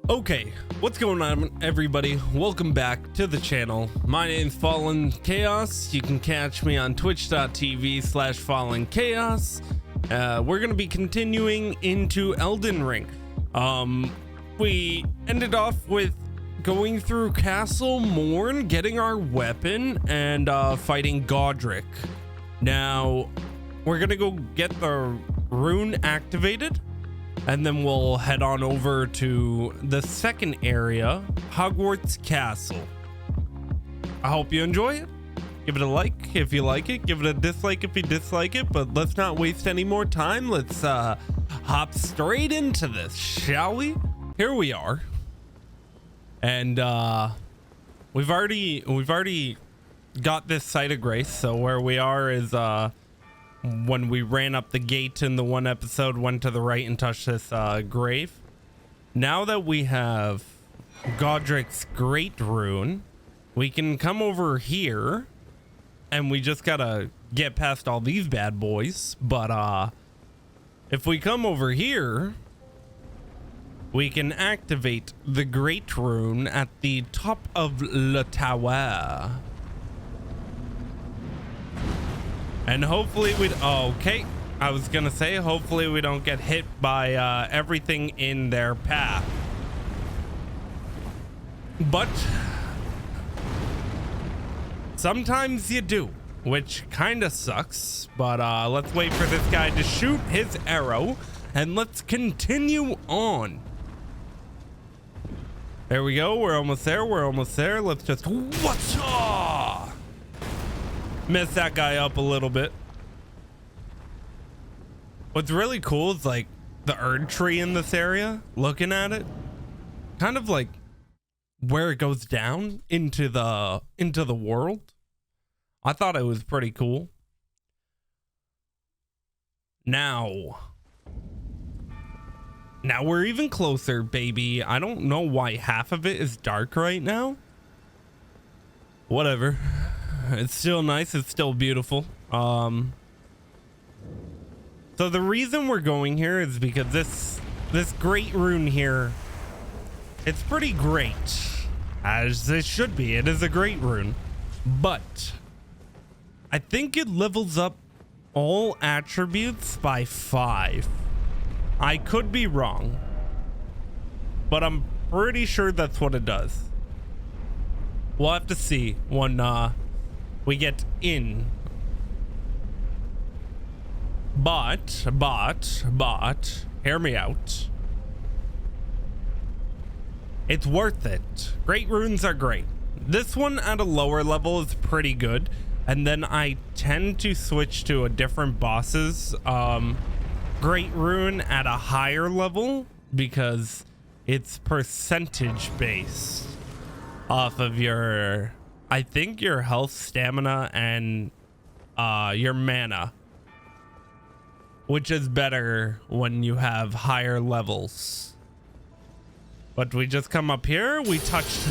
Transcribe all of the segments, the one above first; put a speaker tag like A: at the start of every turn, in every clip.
A: Okay, what's going on, everybody? Welcome back to the channel. My name's Fallen Chaos. You can catch me on twitch.tv/Fallen Chaos. We're gonna be continuing into Elden Ring. We ended off with going through Castle Morn, getting our weapon, and fighting Godric. Now we're gonna go get the rune activated, and then we'll head on over to the second area, Hogwarts Castle. I hope you enjoy it. Give it a like if you like it, give it a dislike if you dislike it, but let's not waste any more time. Let's hop straight into this, shall we? Here we are. And we've already got this site of grace. So where we are is when we ran up the gate in the one episode, went to the right and touched this grave. Now that we have Godric's Great Rune, we can come over here, and we just gotta get past all these bad boys. But if we come over here, we can activate the Great Rune at the top of the tower. And hopefully okay, I was gonna say hopefully we don't get hit by everything in their path, but sometimes you do, which kind of sucks. But let's wait for this guy to shoot his arrow and let's continue on. There we go, we're almost there, let's just what's up? Mess that guy up a little bit. What's really cool is like the Erd tree in this area, looking at it, kind of like where it goes down into the world. I thought it was pretty cool. Now we're even closer, baby. I don't know why half of it is dark right now. Whatever. It's still nice, it's still beautiful. So the reason we're going here is because this Great Rune here, it's pretty great, as it should be. It is a Great Rune, but I think it levels up all attributes by 5. I could be wrong, but I'm pretty sure that's what it does. We'll have to see when we get in. But hear me out. It's worth it. Great runes are great. This one at a lower level is pretty good, and then I tend to switch to a different boss's Great Rune at a higher level because it's percentage based off of your, I think, your health, stamina, and your mana, which is better when you have higher levels. But we just come up here, we touch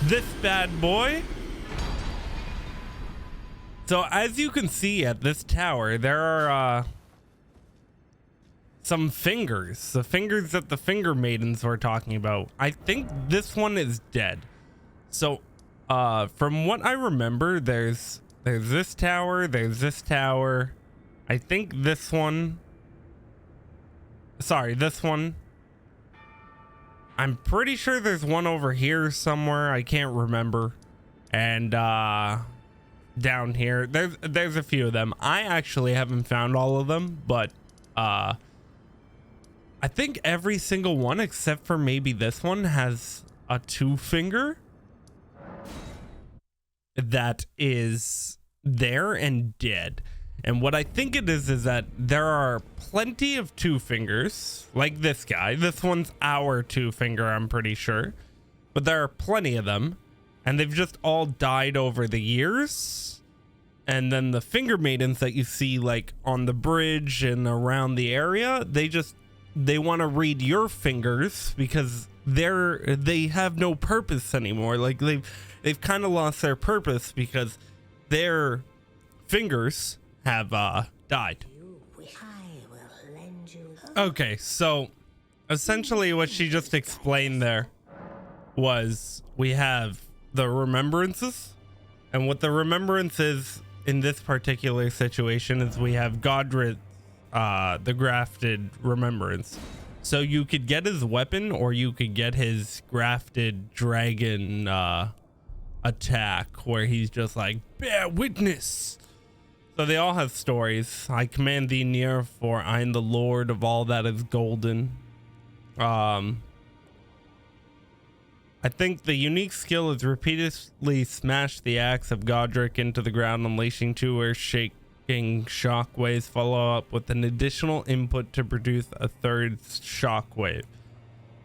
A: this bad boy. So as you can see at this tower, there are some fingers, the fingers that the finger maidens were talking about. I think this one is dead. So from what I remember, there's this tower, there's this tower. I think this one, sorry, this one. I'm pretty sure there's one over here somewhere. I can't remember. And down here, there's a few of them. I actually haven't found all of them, but I think every single one except for maybe this one has a 2-finger that is there and dead. And what I think it is that there are plenty of 2-fingers like this guy. This one's our 2-finger, I'm pretty sure, but there are plenty of them, and they've just all died over the years. And then the finger maidens that you see like on the bridge and around the area, they want to read your fingers because they have no purpose anymore. Like they've kind of lost their purpose because their fingers have died. Okay, so essentially what she just explained there was we have the remembrances, and what the remembrance is in this particular situation is we have Godric, the grafted remembrance. So you could get his weapon, or you could get his grafted dragon attack, where he's just like, bear witness. So they all have stories. I command thee near, for I am the lord of all that is golden. I think the unique skill is repeatedly smash the axe of Godric into the ground, unleashing two earth-shaking shockwaves, follow up with an additional input to produce a third shockwave,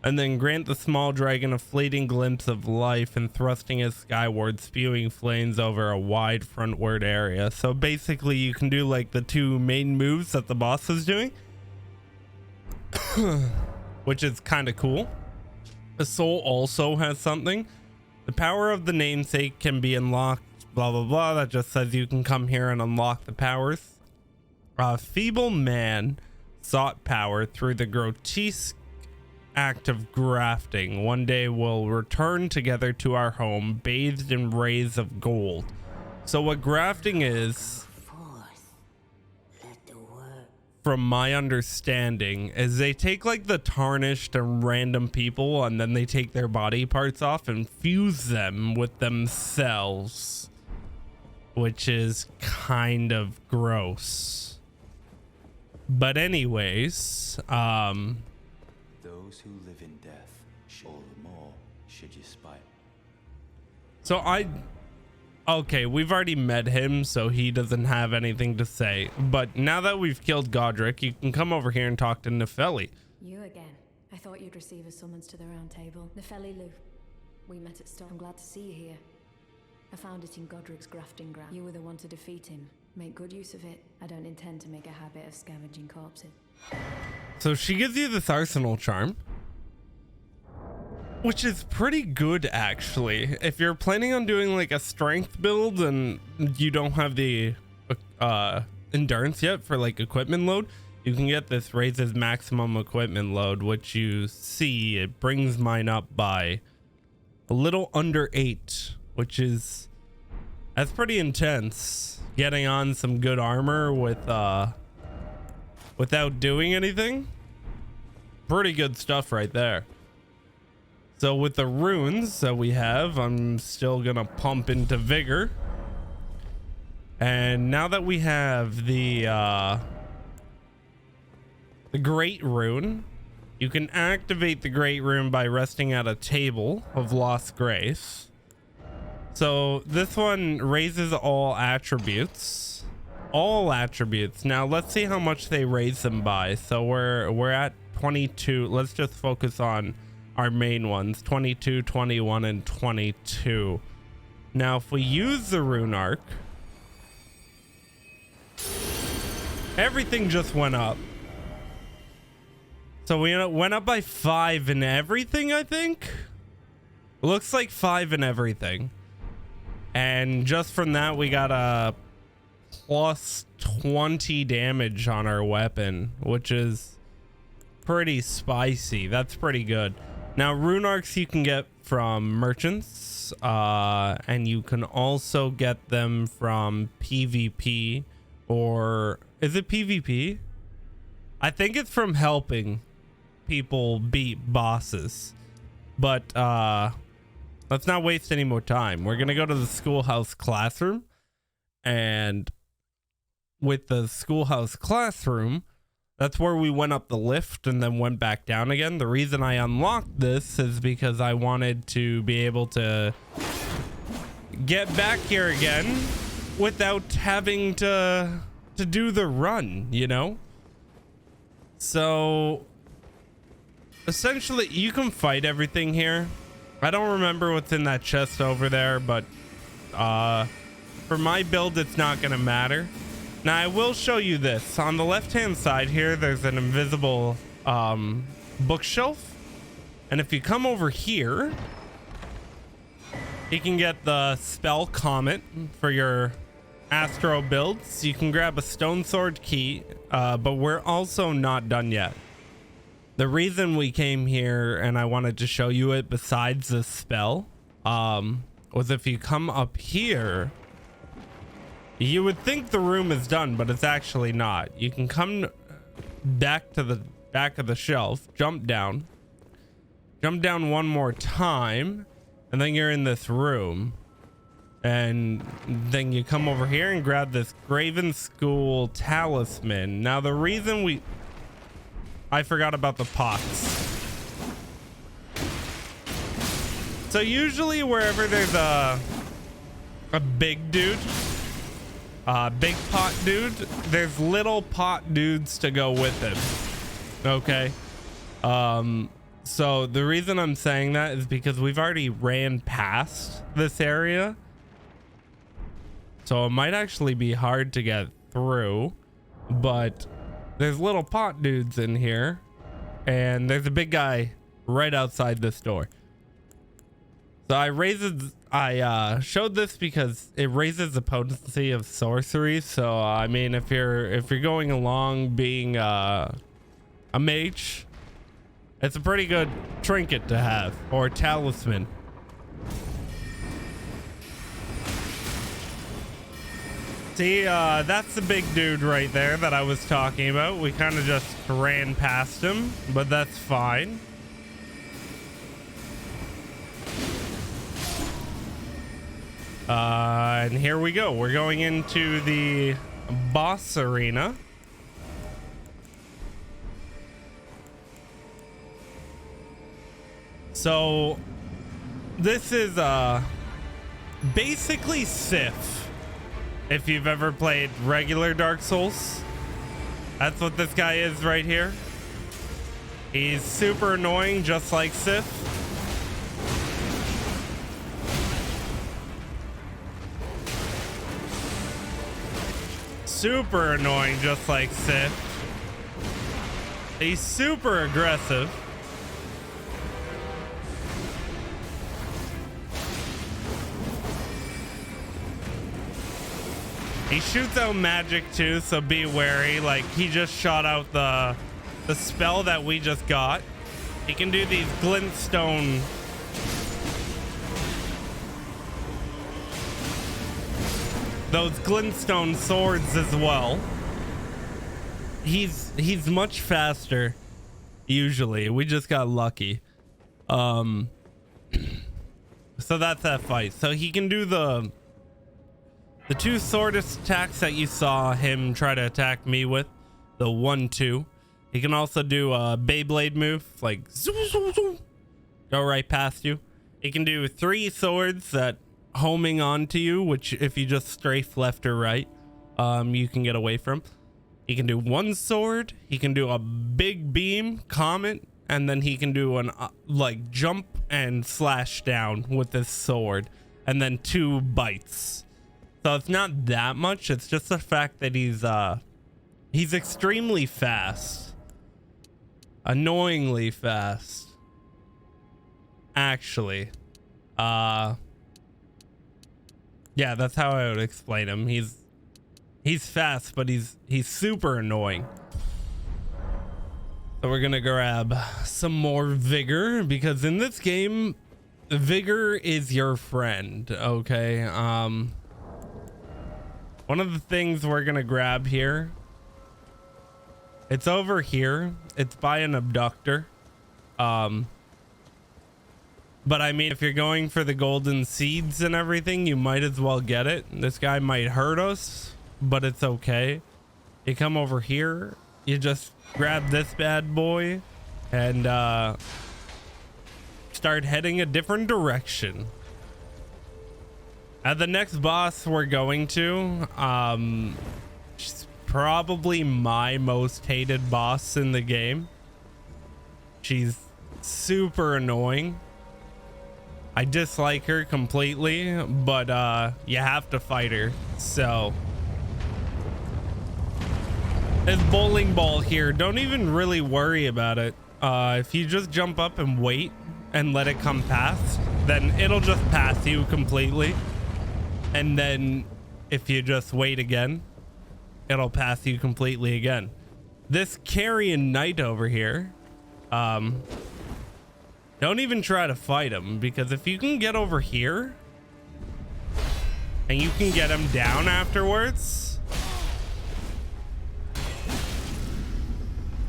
A: and then grant the small dragon a fleeting glimpse of life and thrusting it skyward, spewing flames over a wide frontward area. So basically you can do like the two main moves that the boss is doing, which is kind of cool. The soul also has something. The power of the namesake can be unlocked, blah blah blah. That just says you can come here and unlock the powers. Feeble man sought power through the grotesque act of grafting. One day we'll return together to our home, bathed in rays of gold. So what grafting is, from my understanding, is they take like the tarnished and random people, and then they take their body parts off and fuse them with themselves, which is kind of gross. But anyways,
B: those who live in death, all the more should you spite.
A: So okay, we've already met him, so he doesn't have anything to say. But now that we've killed Godric, you can come over here and talk to Nepheli.
C: You again. I thought you'd receive a summons to the round table. Nepheli Lu. We met at Storm. I'm glad to see you here. I found it in Godric's grafting ground. You were the one to defeat him. Make good use of it. I don't intend to make a habit of scavenging corpses.
A: So she gives you this arsenal charm, which is pretty good actually. If you're planning on doing like a strength build and you don't have the endurance yet for like equipment load, you can get this. Raises maximum equipment load, which you see it brings mine up by a little under 8, which is, that's pretty intense. Getting on some good armor with without doing anything, pretty good stuff right there. So with the runes that we have, I'm still gonna pump into vigor. And now that we have the great rune, you can activate the great rune by resting at a table of lost grace. So this one raises all attributes. Now let's see how much they raise them by. So we're at 22. Let's just focus on our main ones, 22, 21, and 22. Now if we use the rune arc, everything just went up. So we went up by 5 in everything, I think. Looks like 5 in everything. And just from that, we got a plus 20 damage on our weapon, which is pretty spicy. That's pretty good. Now, rune arcs you can get from merchants, and you can also get them from PvP, or is it PvP? I think it's from helping people beat bosses. But let's not waste any more time. We're gonna go to the schoolhouse classroom, and with the schoolhouse classroom, that's where we went up the lift and then went back down again. The reason I unlocked this is because I wanted to be able to get back here again without having to do the run, you know? So essentially you can fight everything here. I don't remember what's in that chest over there, but for my build it's not gonna matter. Now I will show you this. On the left hand side here, there's an invisible bookshelf, and if you come over here, you can get the spell Comet for your Astro builds. You can grab a stone sword key, but we're also not done yet. the reason we came here and I wanted to show you it besides the spell was if you come up here, you would think the room is done, but it's actually not. You can come back to the back of the shelf, jump down one more time, and then you're in this room. And then you come over here and grab this Graven School talisman. Now the reason I forgot about the pots. So usually wherever there's a big dude, big pot dude, there's little pot dudes to go with him. Okay. So the reason I'm saying that is because we've already ran past this area. So it might actually be hard to get through, but there's little pot dudes in here, and there's a big guy right outside this door. So I showed this because it raises the potency of sorcery. So I mean, if you're going along being a mage, it's a pretty good trinket to have, or talisman. See, that's the big dude right there that I was talking about. We kind of just ran past him, but that's fine. And here we go. We're going into the boss arena. So this is basically Sif. If you've ever played regular Dark Souls, that's what this guy is right here. He's super annoying, just like Sif. Super annoying, just like Sif. He's super aggressive. He shoots out magic too, so be wary. Like, he just shot out the spell that we just got. He can do these glintstone swords as well. He's much faster usually. We just got lucky. So that's that fight. So he can do the two sword attacks that you saw him try to attack me with, the 1-2. He can also do a Beyblade move, like go right past you. He can do 3 swords that homing onto you, which if you just strafe left or right, you can get away from. He can do 1 sword. He can do a big beam, comet, and then he can do an like jump and slash down with this sword, and then 2 bites. So it's not that much. It's just the fact that he's extremely fast, annoyingly fast. Actually, yeah, that's how I would explain him. He's fast, but he's super annoying. So we're gonna grab some more vigor, because in this game, vigor is your friend. Okay. One of the things we're gonna grab here, it's over here. It's by an abductor. But I mean, if you're going for the golden seeds and everything, you might as well get it. This guy might hurt us, but it's okay. You come over here, you just grab this bad boy and start heading a different direction. At the next boss we're going to, she's probably my most hated boss in the game. She's super annoying. I dislike her completely, but you have to fight her. So this bowling ball here, don't even really worry about it. If you just jump up and wait and let it come past, then it'll just pass you completely. And then if you just wait again, it'll pass you completely again. This carrion knight over here, Don't even try to fight him, because if you can get over here and you can get him down afterwards,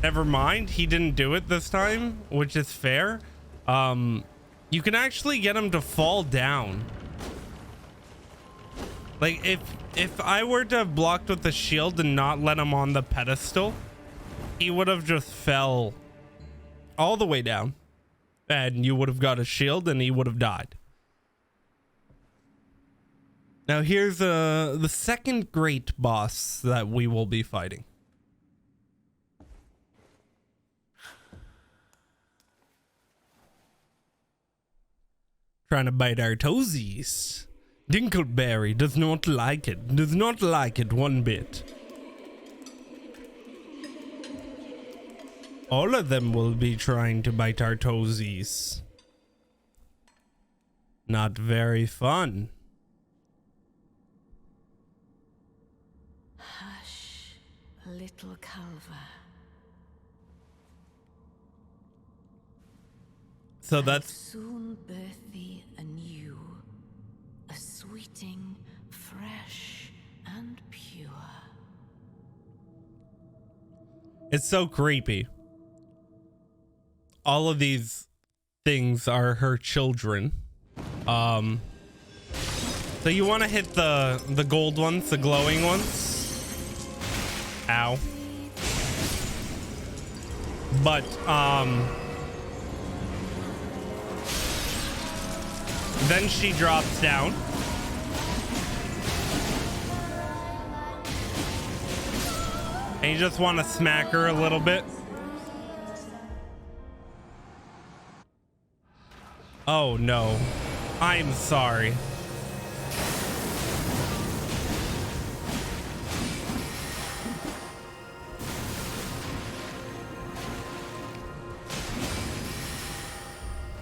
A: never mind, he didn't do it this time, which is fair. You can actually get him to fall down. Like if I were to have blocked with the shield and not let him on the pedestal, he would have just fell all the way down, and you would have got a shield and he would have died. Now here's the second great boss that we will be fighting. Trying to bite our toesies. Dinkleberry does not like it. Does not like it one bit. All of them will be trying to bite our toesies. Not very fun.
C: Hush, little Culver.
A: So that's
C: Soon birth thee anew, a sweeting, fresh and pure.
A: It's so creepy. All of these things are her children. So you want to hit the gold ones, the glowing ones. Ow. But then she drops down. And you just want to smack her a little bit. Oh no, I'm sorry.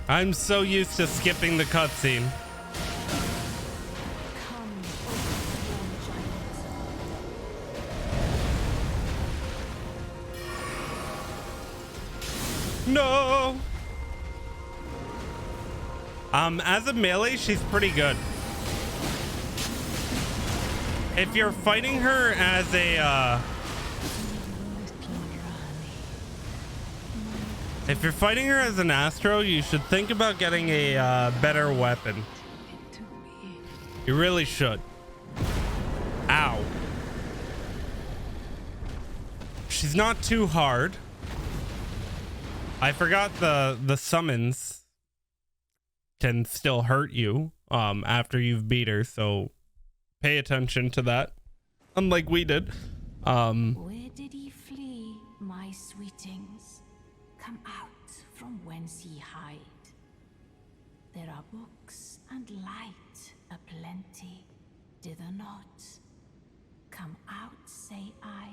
A: I'm so used to skipping the cutscene. No. As a melee, she's pretty good. If you're fighting her as a, if you're fighting her as an Astro, you should think about getting a better weapon. You really should. Ow. She's not too hard. I forgot the summons can still hurt you after you've beat her, so pay attention to that, unlike we did.
C: Where did he flee, my sweetings? Come out from whence ye hide. There are books and light aplenty, dither not. Come out, say I,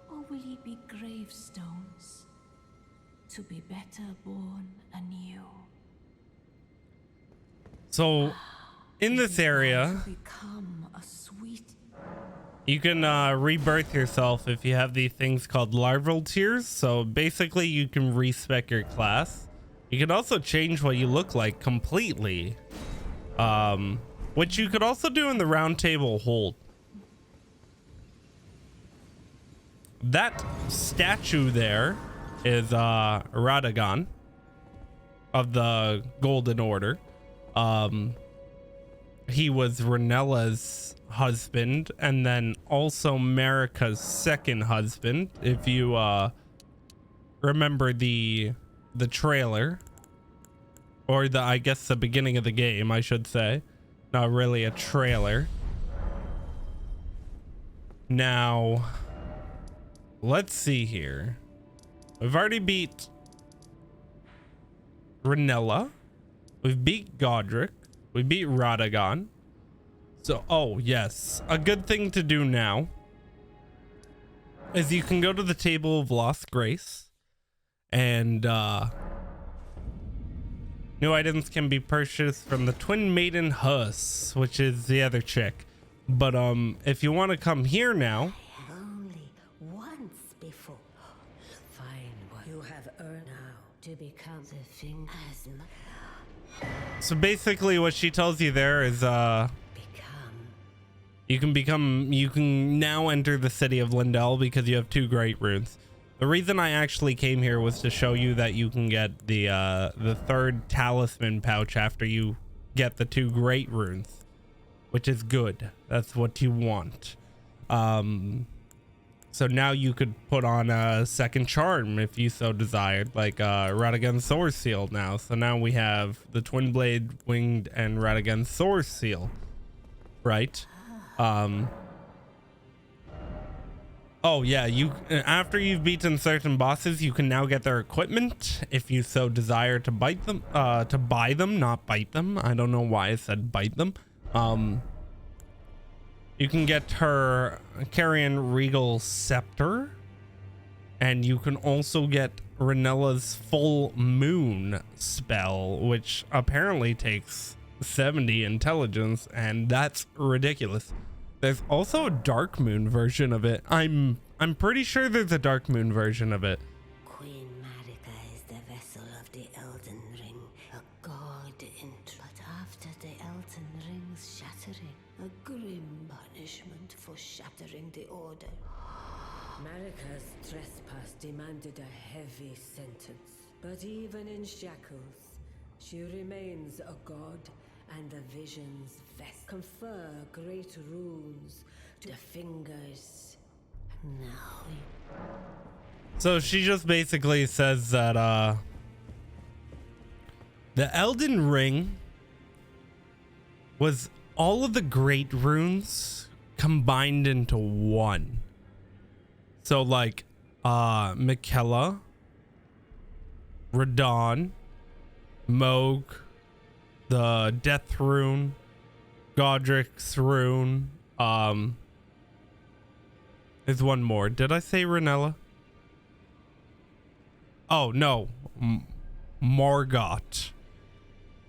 C: or will ye be gravestones, to be better born anew?
A: So in this area,
C: Become a sweet
A: you can rebirth yourself if you have these things called larval tears. So basically you can respec your class. You can also change what you look like completely, which you could also do in the round table hold. That statue there is Radagon of the Golden Order. He was Renella's husband, and then also Marika's second husband, if you remember the trailer, or I guess the beginning of the game, I should say. Not really a trailer. Now let's see here. We've already beat Renella. We've beat Godric. We beat Radagon. So, oh yes, a good thing to do now is you can go to the Table of Lost Grace, and new items can be purchased from the Twin Maiden Huss, which is the other chick. But if you want to come here now,
D: Only once before. Fine, what you have earned now. become the thing as
A: So basically what she tells you there is you can now enter the city of Lindell because you have 2 great runes. The reason I actually came here was to show you that you can get the 3rd talisman pouch after you get the 2 great runes, which is good. That's what you want. So now you could put on a 2nd charm if you so desired, like Radagon's Sword Seal now. So now we have the Twin Blade Winged and Radagon's Sword Seal, right? Oh yeah, you after you've beaten certain bosses, you can now get their equipment if you so desire to buy them, not bite them. I don't know why I said bite them. You can get her Carrion Regal Scepter, and you can also get Renella's Full Moon spell, which apparently takes 70 intelligence, and that's ridiculous. There's also a Dark Moon version of it. I'm pretty sure there's a Dark Moon version of it.
D: Queen Marika is the vessel of the Elden Ring, a god in. But after the Elden Ring's shattering, a grim punishment for shattering the order. Marika's trespass demanded a heavy sentence, but even in shackles, she remains a god and the vision's vest. Confer great runes to the fingers. Now.
A: So she just basically says that the Elden Ring was all of the great runes combined into one. So like Mikella, Radon, Moog, the Death Rune, Godric's Rune, there's one more. Did I say Renella? Oh no, Morgott.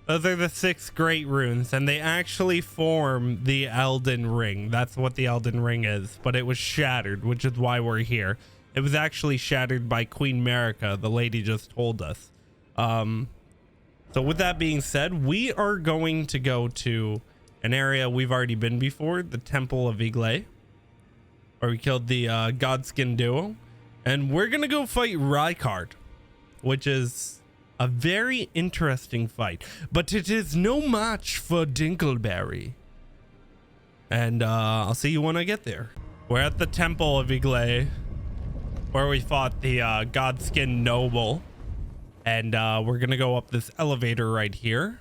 A: Those are the 6 great runes, and they actually form the Elden Ring. That's what the Elden Ring is, but it was shattered, which is why we're here. It was actually shattered by Queen Marika, the lady just told us. So with that being said, we are going to go to an area we've already been before, the Temple of Igle, where we killed the Godskin duo, and we're gonna go fight Rykard, which is a very interesting fight, but it is no match for Dinkleberry. And I'll see you when I get there. We're at the Temple of Igle, where we fought the Godskin noble. And we're gonna go up this elevator right here.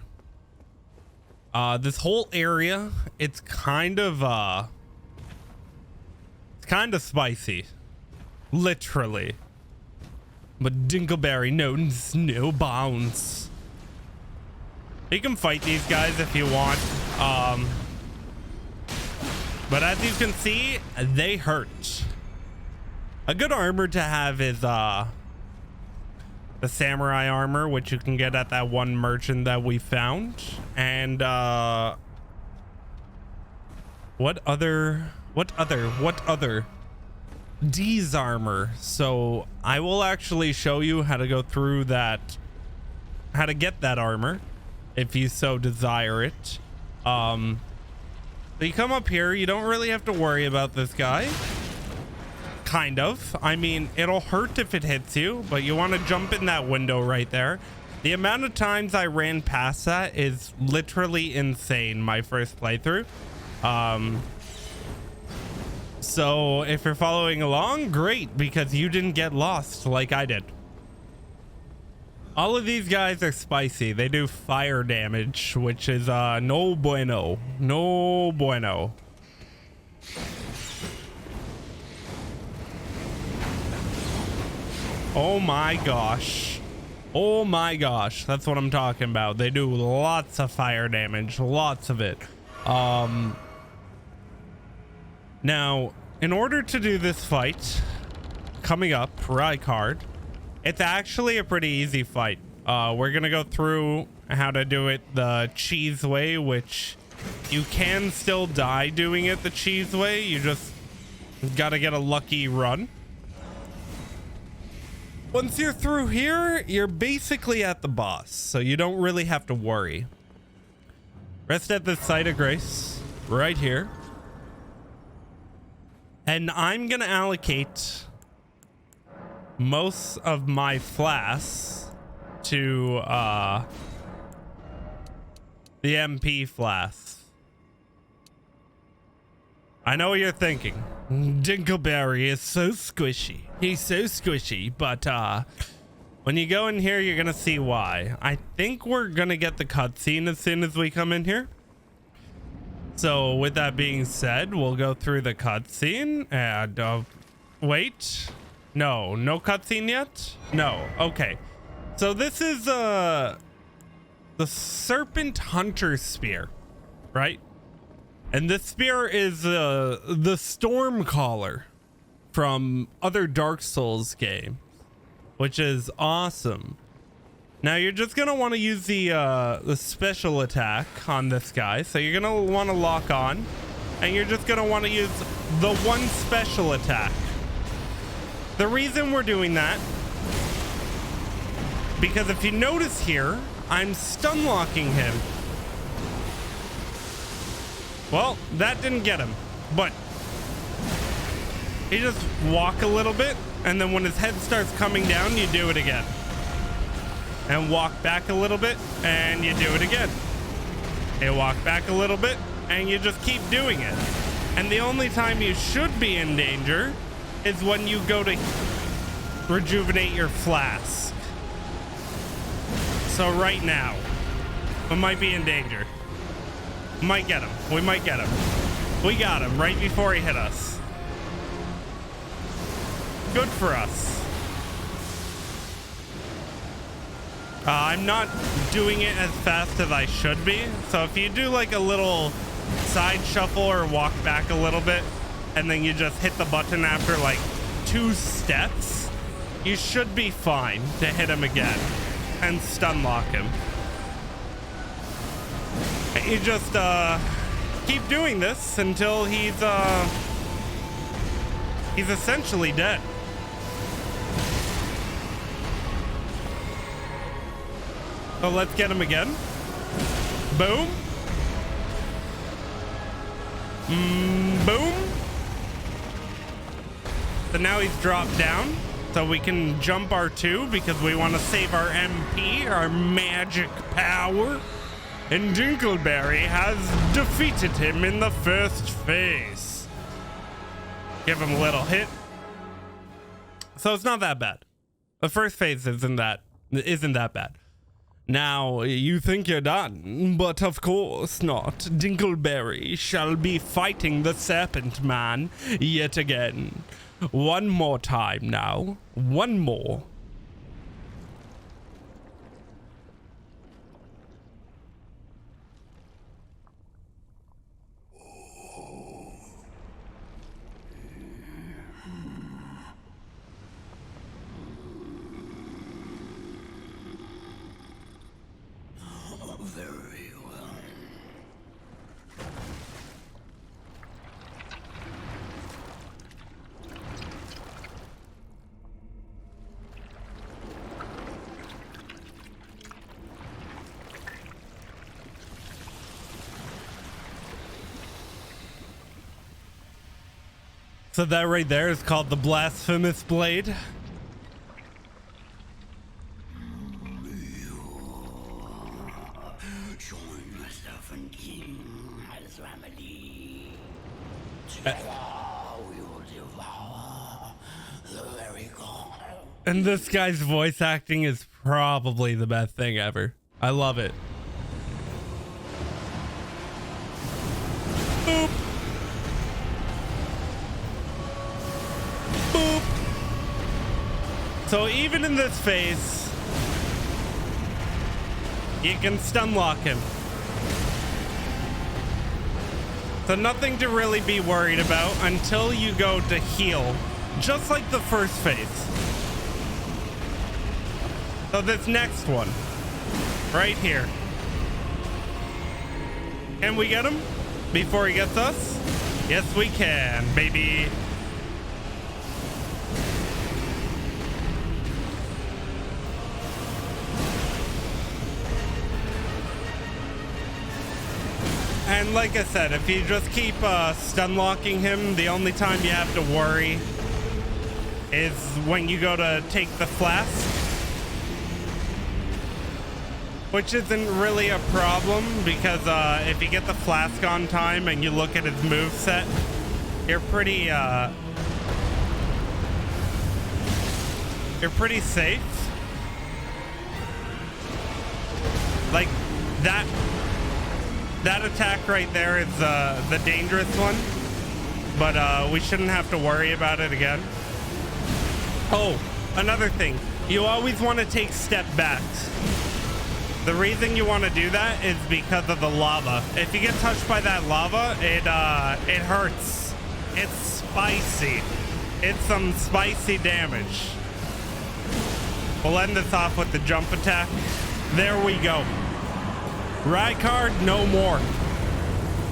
A: This whole area, it's kind of spicy, literally. But Dinkleberry knows no bounds. You can fight these guys if you want, but as you can see, they hurt. A good armor to have is the samurai armor, which you can get at that one merchant that we found. And what other D's armor. So I will actually show you how to go through that, how to get that armor if you so desire it. So you come up here, you don't really have to worry about this guy. Kind of. I mean, it'll hurt if it hits you, but you want to jump in that window right there. The amount of times I ran past that is literally insane my first playthrough. So if you're following along, great, because you didn't get lost like I did. All of these guys are spicy. They do fire damage, which is no bueno. No bueno. Oh my gosh. Oh my gosh. That's what I'm talking about. They do lots of fire damage. Lots of it. Now, in order to do this fight, coming up, Rykard, it's actually a pretty easy fight. We're going to go through how to do it the cheese way, which you can still die doing it the cheese way. You just got to get a lucky run. Once you're through here, you're basically at the boss, so you don't really have to worry. Rest at the site of grace right here. And I'm gonna allocate most of my flasks to the MP flasks. I know what you're thinking. Dinkleberry is so squishy. He's so squishy, but when you go in here, you're gonna see why. I think we're gonna get the cutscene as soon as we come in here. So with that being said, we'll go through the cutscene and wait. No cutscene yet? No. Okay. So this is the Serpent Hunter Spear, right? And this spear is the Storm Caller from other Dark Souls games, which is awesome. Now you're just gonna want to use the special attack on this guy. So you're gonna want to lock on, and you're just gonna want to use the one special attack. The reason we're doing that, because if you notice here, I'm stun locking him. Well, that didn't get him, but he just walk a little bit, and then when his head starts coming down, you do it again. And walk back a little bit, and you do it again. You walk back a little bit, and you just keep doing it. And the only time you should be in danger is when you go to rejuvenate your flask. So right now, we might be in danger. Might get him. We might get him. We got him right before he hit us. Good for us. I'm not doing it as fast as I should be. So if you do like a little side shuffle or walk back a little bit, and then you just hit the button after like 2 steps, you should be fine to hit him again and stun lock him. You just keep doing this until he's essentially dead. So let's get him again. Boom. Boom. So now he's dropped down, so we can jump R2 because we want to save our MP, our magic power. And Dinkleberry has defeated him in the first phase. Give him a little hit. So it's not that bad. The first phase isn't that bad. Now, you think you're done, but of course not. Dinkleberry shall be fighting the Serpent Man yet again. One more time now. One more. So that right there is called the Blasphemous Blade.
E: Join myself and King as remedy. We will devour the very god.
A: And this guy's voice acting is probably the best thing ever. I love it. Boop. Boop. So even in this phase, you can stun lock him. So nothing to really be worried about until you go to heal, just like the first phase. So this next one, right here. Can we get him before he gets us? Yes, we can, baby. And like I said, if you just keep stun locking him, the only time you have to worry is when you go to take the flask, which isn't really a problem because if you get the flask on time and you look at his moveset, you're pretty safe. Like that attack right there is the dangerous one, but we shouldn't have to worry about it again. Oh, another thing, you always want to take step backs. The reason you want to do that is because of the lava. If you get touched by that lava, it hurts. It's spicy. It's some spicy damage. We'll end this off with the jump attack. There we go. Rykard, no more.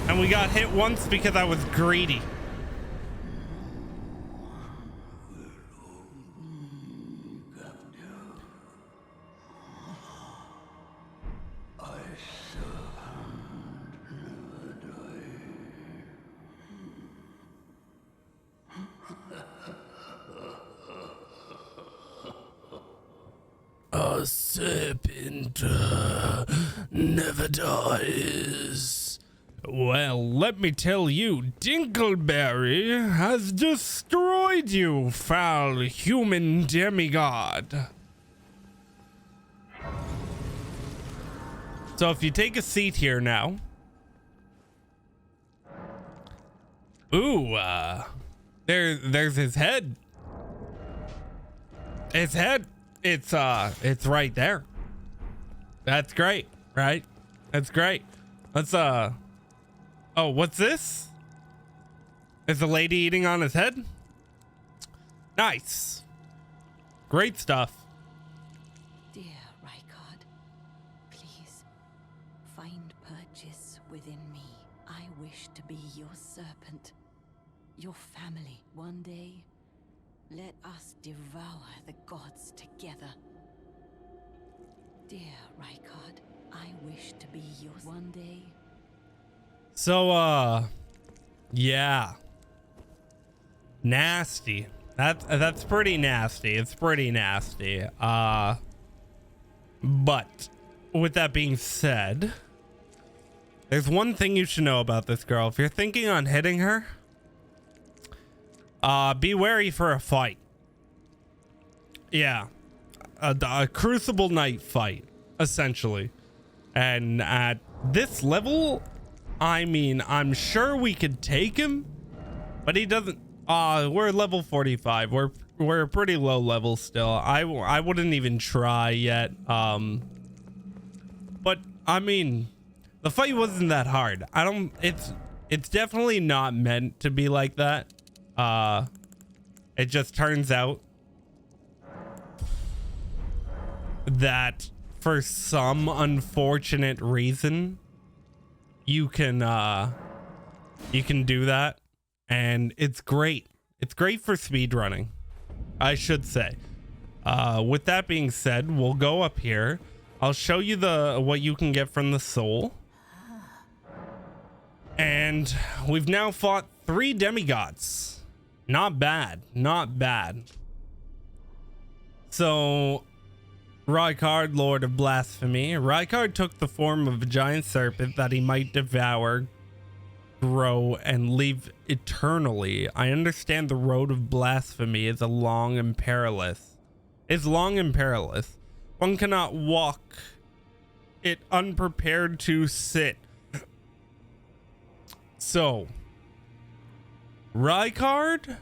A: And we got hit once because I was greedy.
E: A serpent never dies.
A: Well, let me tell you, Dinkleberry has destroyed you, foul human demigod. So if you take a seat here now. Ooh, there's his head. His head. It's right there. That's great, right? That's great. Let's oh, what's this? Is the lady eating on his head? Nice. Great stuff.
D: Dear Rykard, please find purchase within me. I wish to be your serpent, your family. One day, let us devour the gods together. Dear Rykard, I wish to be yours one day.
A: So, yeah. Nasty. That's pretty nasty. It's pretty nasty. But with that being said, there's one thing you should know about this girl. If you're thinking on hitting her, be wary for a fight. Yeah. A Crucible Knight fight, essentially. And at this level, I mean, I'm sure we could take him, but he doesn't. We're level 45. We're pretty low level still. I wouldn't even try yet. But I mean, the fight wasn't that hard. It's definitely not meant to be like that. It just turns out that for some unfortunate reason you can do that, and it's great. It's great for speed running, I should say. With that being said, we'll go up here. I'll show you what you can get from the soul. And we've now fought 3 demigods. Not bad, not bad. So Rykard, Lord of Blasphemy. Rykard took the form of a giant serpent that he might devour, grow, and live eternally. I understand the road of blasphemy is long and perilous. One cannot walk it unprepared to sit. So, Rykard,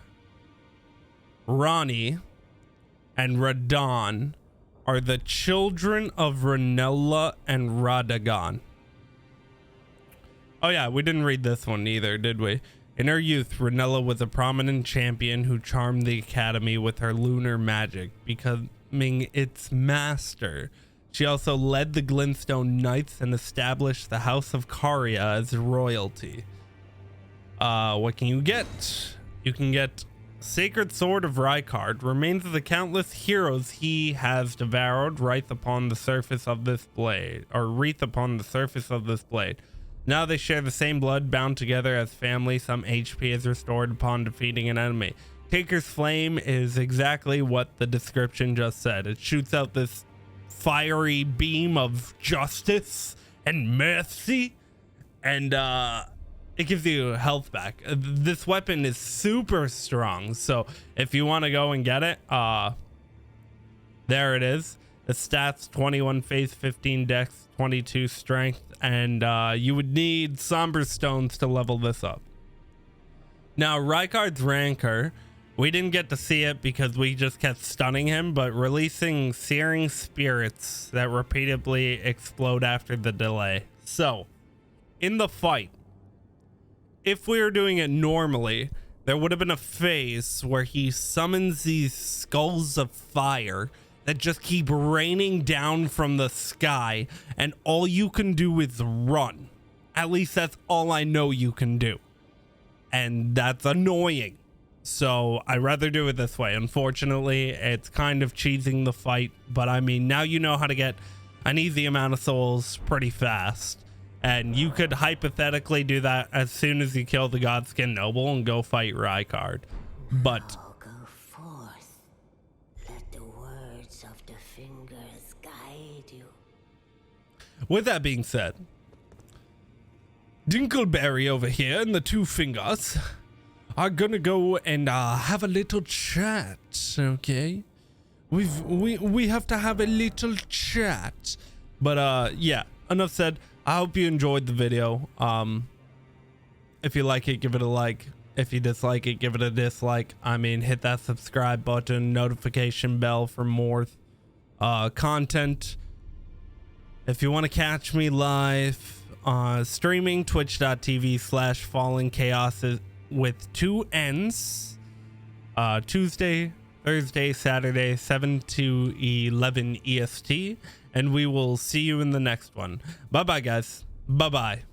A: Ronnie, and Radon are the children of Ranella and Radagon. Oh yeah, we didn't read this one either, did we? In her youth, Ranella was a prominent champion who charmed the academy with her lunar magic, becoming its master. She also led the Glintstone Knights and established the House of Caria as royalty. What can you get? You can get Sacred Sword of Rykard, remains of the countless heroes he has devoured, wreath upon the surface of this blade. Now they share the same blood, bound together as family. Some HP is restored upon defeating an enemy. Taker's flame is exactly what the description just said. It shoots out this fiery beam of justice and mercy, and it gives you health back. This weapon is super strong, so if you want to go and get it, there it is. The stats: 21 faith, 15 dex, 22 strength, and you would need somber stones to level this up. Now, Rykard's Rancor, we didn't get to see it because we just kept stunning him, but releasing searing spirits that repeatedly explode after the delay. So, in the fight, if we were doing it normally, there would have been a phase where he summons these skulls of fire that just keep raining down from the sky, and all you can do is run. At least that's all I know you can do. And that's annoying. So I'd rather do it this way. Unfortunately, it's kind of cheesing the fight, but I mean, now you know how to get an easy amount of souls pretty fast. And you could hypothetically do that as soon as you kill the Godskin Noble and go fight Rykard. But
D: Now go forth. Let the words of the fingers guide you.
A: with that being said, Dinkleberry over here and the two fingers are gonna go and have a little chat, okay? We have to have a little chat. But yeah, enough said. I hope you enjoyed the video. If you like it, give it a like. If you dislike it, give it a dislike. I mean, hit that subscribe button, notification bell for more content. If you want to catch me live, streaming twitch.tv/FallenChaos with 2 N's. Tuesday, Thursday, Saturday, 7 to 11 EST. And we will see you in the next one. Bye-bye, guys. Bye-bye.